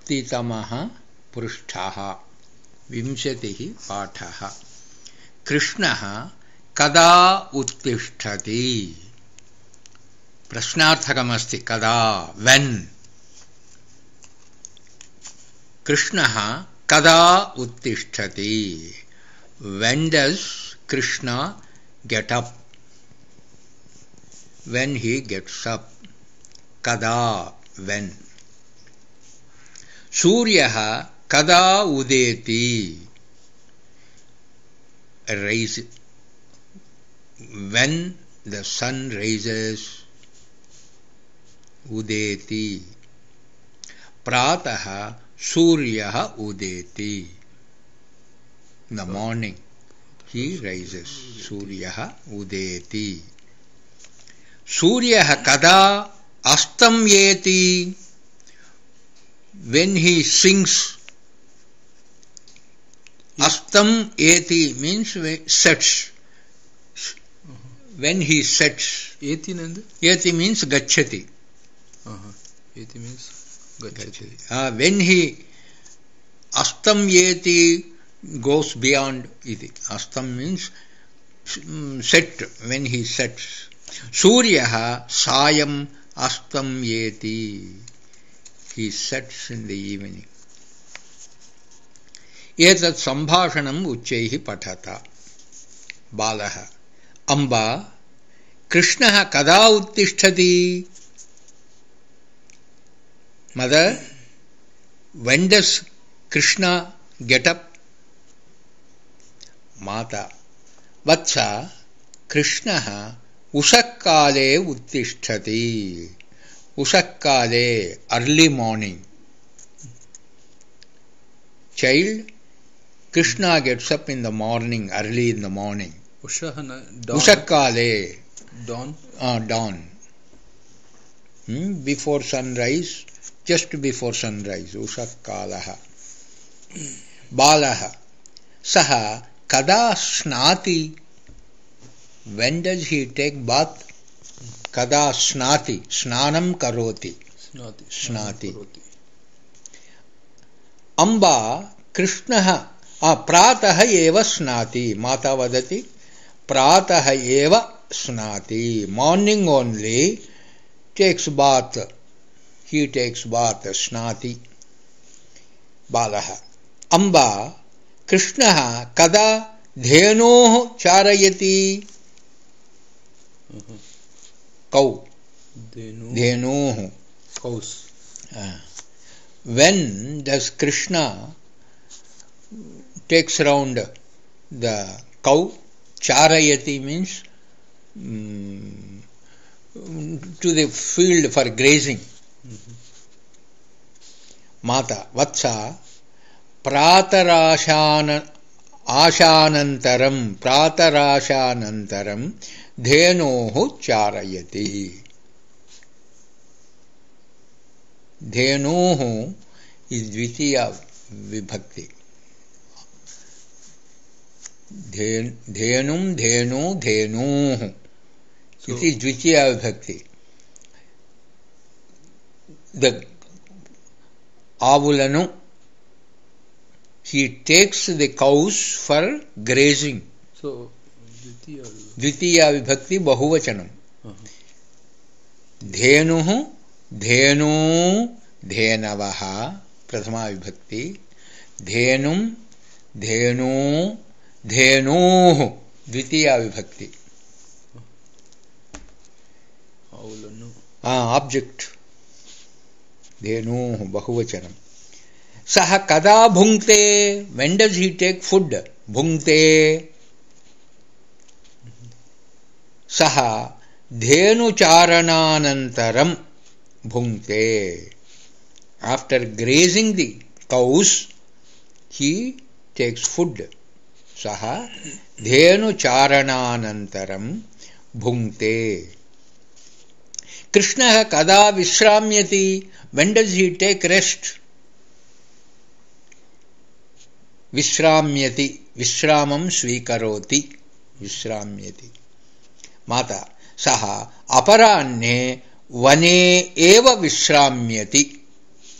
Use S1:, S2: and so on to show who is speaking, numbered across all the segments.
S1: विंशतितमः पृष्ठः 20 पाठः कृष्णः कदा उत्तिष्ठति प्रश्नार्थकमस्ति कदा when कृष्णः कदा उत्तिष्ठति when does Krishna get up when he gets up kada when सूर्यः कदा उदेति rise when the sun rises उदेति प्रातः सूर्यः उदेति in the morning he rises सूर्यः उदेति सूर्यः कदा अस्तम्येति when he sinks astam eti means sets when he sets
S2: eti nand
S1: eti means gacchati
S2: eti means gacchati
S1: when he astam eti goes beyond iti astam means set when he sets suryah sayam astam eti he sets in the evening एतत् सम्भाषणम् उच्चैः पठत बालः अम्बा कृष्णः कदा उत्तिष्ठति mother when does Krishna get up माता वत्स कृष्णः उषःकाले उत्तिष्ठति उषःकाले early morning child Krishna gets up in the morning early in the morning ushakale
S2: dawn
S1: dawn before sunrise just before sunrise ushakalah balah saha kada snati when does he take bath kada snati snanam karoti snati Amba कृष्णः प्रातः एव स्नाति माता वदति प्रातः एव स्नाति morning only takes bath ही takes bath स्नाति बालः अम्बा कृष्णः कदा धेनोः चारयति कौ धेनोः
S2: cows
S1: when does Krishna takes round the cow charayati means to the field for grazing mata vatsa pratarashanantaram dhenoh charayati धेनोः is द्वितीया विभक्ति धेनुं धेनु धेनोः इति द्वितीया विभक्ति the avulanu he takes the cows for grazing
S2: so
S1: द्वितीया विभक्ति बहुवचनम धेनुः धेनु धेनवः प्रथमा विभक्ति धेनुं धेनु धेनोः द्वितीया विभक्ति ऑब्जेक्ट धेनोः बहुवचनम सः कदा भुङ्क्ते when does he take food भुङ्क्ते सः धेनुचारणानन्तरं भुङ्क्ते after grazing the cows he takes food saha dhenu charananantaram bhunkte Krishna kada vishramyati when does he take rest vishramyati vishramam svikaroti vishramyati mata saha aparanne vane eva vishramyati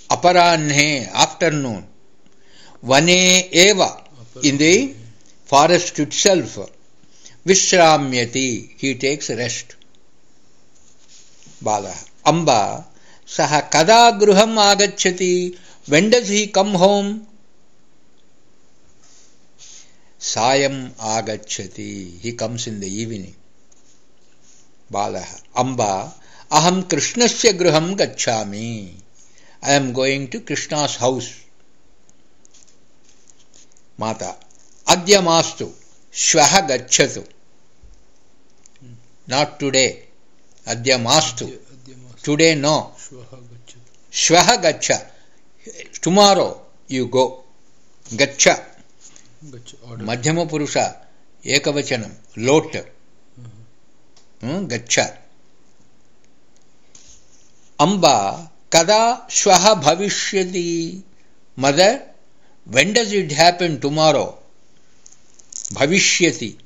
S1: aparanhe, afternoon, vane eva, in the forest itself, vishramyati, he takes rest. Bala. Amba, saha kada gruham agacchati, when does he come home? Sayam agacchati, he comes in the evening. Bala. Amba, aham krishnasya gruham gacchami, I am going to Krishna's house. Mata. Adya mastu, shvaha gacchatu. Not today. Adya mastu. Today no. Shvaha gaccha. Tomorrow you go. Gaccha. Madhyama purusha. Ekavachanam. Lot. Gaccha. Amba. Kada shvaha bhavishyati. Mother, when does it happen tomorrow? Bhavishyati.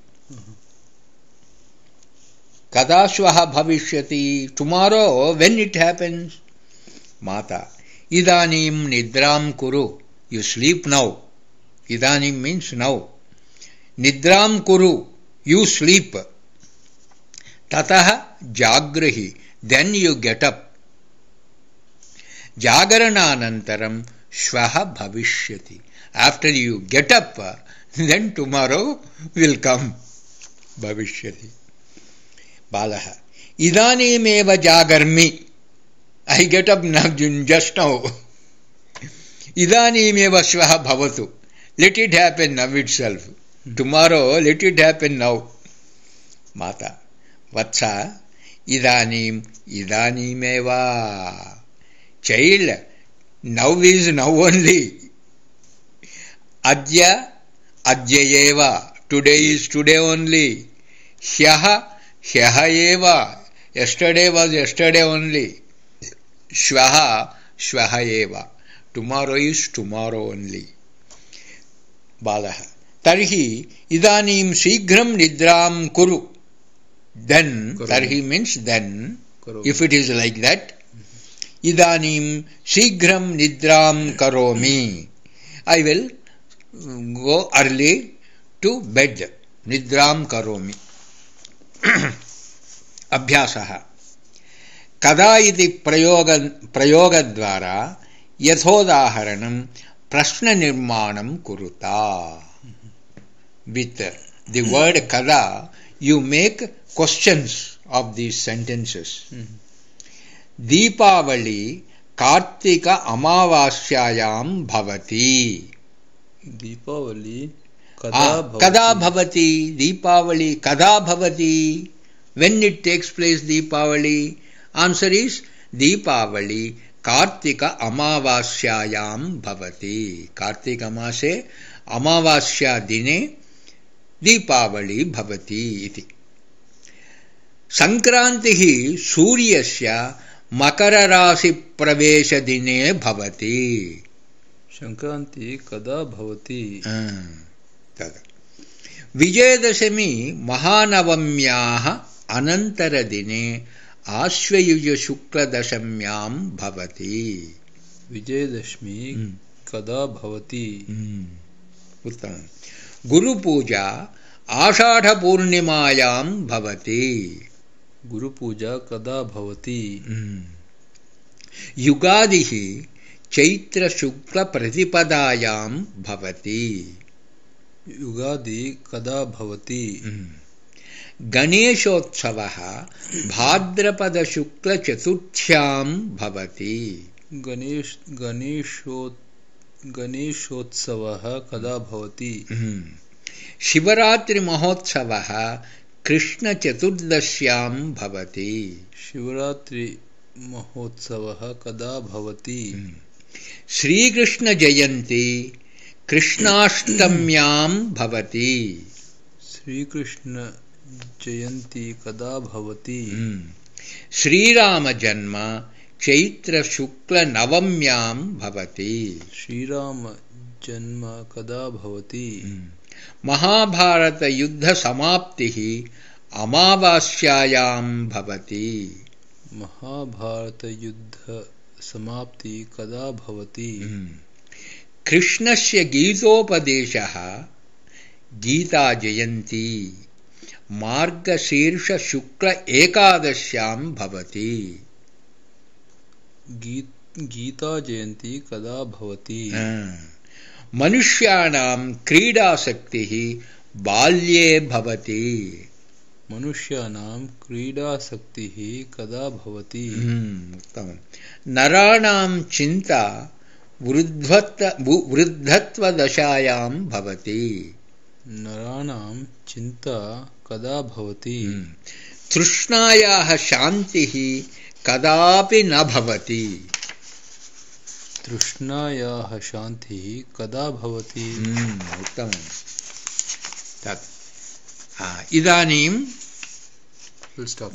S1: Kada shvaha bhavishyati. Tomorrow, when it happens? Mata. Idanim nidram kuru. You sleep now. Idanim means now. Nidram kuru. You sleep. Tataha jagrahi. Then you get up. Jagarananantaram shvaha bhavishyati. After you get up, then tomorrow will come. Bhavishyati. Balaha. Idanimeva jagarmi. I get up now, just now. Idanimeva shvaha bhavatu. Let it happen now itself. Tomorrow, let it happen now. Mata. Vatsa. Idanimeva. Child, now is now only. Adya, adyayeva. Today is today only. Hyaha, hyahayeva. Yesterday was yesterday only. Shvaha, shvahayeva. Tomorrow is tomorrow only. Balaha. Tarhi, idanim shighram nidram kuru. Then, tarhi means then, if it is like that, Idanim shighram nidram karomi. I will go early to bed. Nidram karomi. Abhyasaha. Kada iti prayogadvara yathodaharanam prashna nirmanam kuruta. With the word kada, you make questions of these sentences. Deepavali Kartika Amavasyayam Bhavati.
S2: Deepavali
S1: Kada Bhavati. Deepavali Kada Bhavati. When it takes place Deepavali? Answer is Deepavali Kartika Amavasyayam Bhavati. Kartika Amase Amavasya Dine Deepavali Bhavati iti. Sankrantihi Suryasya Makara Rasi Pravesha Dine Bhavati.
S2: Sankranti kada bhavati.
S1: Vijayadashami Mahanavamyaha Anantara Dine Ashvayuja Shukla Dashamyam Bhavati.
S2: Vijayadashmi kada bhavati.
S1: Uttam. Guru Puja Ashadha Purnimayam Bhavati.
S2: Guru Puja kada bhavati.
S1: Yugadihi Chaitra Shukla Pratipadayam Bhavati.
S2: Yugadi kada bhavati.
S1: Ganeshotsavaha Bhadrapada Shukla Chaturthyam Bhavati.
S2: Ganeshotsavaha kada bhavati.
S1: Shivaratri Mahotsavaha Krishna Chaturdashyam Bhavati.
S2: Shivaratri Mahotsavaha kada bhavati.
S1: Sri Krishna Jayanti Krishnashtamyam Bhavati.
S2: Sri Krishna Jayanti kada bhavati.
S1: Sri Rama Janma Chaitra Shukla Navamyam Bhavati.
S2: Sri Rama Janma kada bhavati.
S1: Mahabharata Yuddha Samaptihi Amavasyayam Bhavati.
S2: Mahabharata Yuddha समाप्ति कदा भवति
S1: कृष्णस्य गीतोपदेशः गीता जयन्ती मार्गशीर्ष शुक्ल एकादश्यां भवति
S2: गीता जयन्ती कदा भवति
S1: मनुष्याणां क्रीडासक्तिः बाल्ये भवति
S2: मनुष्याणां क्रीडासक्तिः कदा भवति
S1: उत्तमं नराणां चिन्ता वृद्धत्वदशायां भवति
S2: नराणां चिन्ता कदा भवति
S1: तृष्णायाः शान्तिः कदापि न भवति
S2: तृष्णायाः शान्तिः कदा भवति
S1: उत्तमं तत् इदानीं
S2: Full stop.